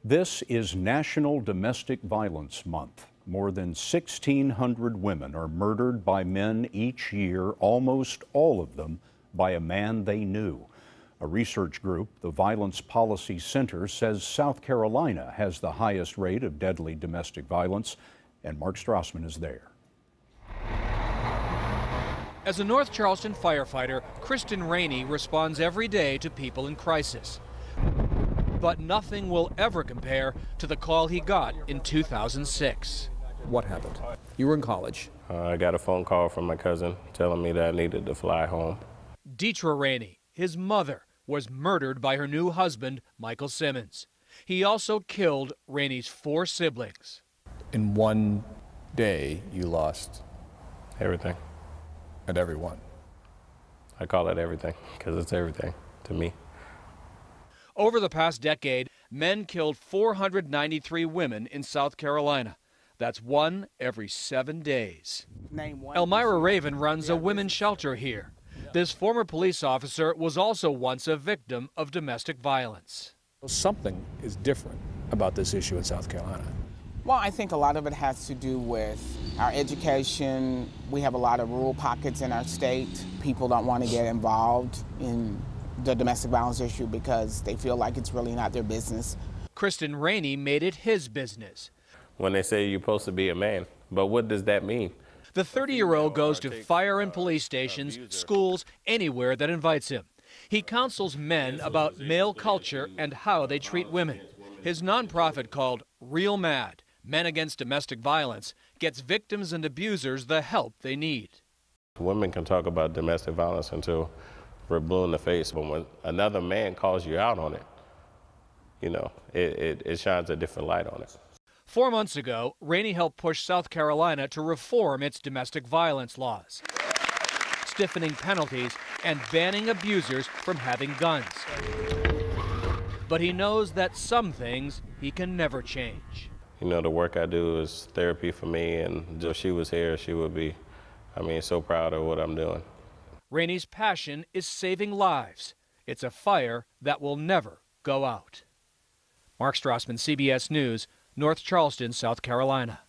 This is National Domestic Violence Month. More than 1,600 women are murdered by men each year, almost all of them by a man they knew. A research group, the Violence Policy Center, says South Carolina has the highest rate of deadly domestic violence, and Mark Strassman is there. As a North Charleston firefighter, Kristen Rainey responds every day to people in crisis. But nothing will ever compare to the call he got in 2006. What happened? You were in college. I got a phone call from my cousin telling me that I needed to fly home. Deetra Rainey, his mother, was murdered by her new husband, Michael Simmons. He also killed Rainey's 4 siblings. In one day, you lost Everything. and everyone. I call it everything because it's everything to me. Over the past decade, men killed 493 women in South Carolina. That's 1 every 7 days. Elmira Raven runs a women's shelter here. This former police officer was also once a victim of domestic violence. Something is different about this issue in South Carolina. Well, I think a lot of it has to do with our education. We have a lot of rural pockets in our state. People don't want to get involved in the domestic violence issue because they feel like it's really not their business. Kristen Rainey made it his business. When they say you're supposed to be a man, but what does that mean? The 30-year-old goes to fire and police stations, schools, anywhere that invites him. He counsels men about male culture and how they treat women. His nonprofit, called Real Mad, Men Against Domestic Violence, gets victims and abusers the help they need. Women can talk about domestic violence until we're blue in the face, but when another man calls you out on it, you know, it shines a different light on it. 4 months ago, Rainey helped push South Carolina to reform its domestic violence laws, stiffening penalties and banning abusers from having guns. But he knows that some things he can never change. You know, the work I do is therapy for me, and if she was here, she would be, so proud of what I'm doing. Rainey's passion is saving lives. It's a fire that will never go out. Mark Strassman, CBS News, North Charleston, South Carolina.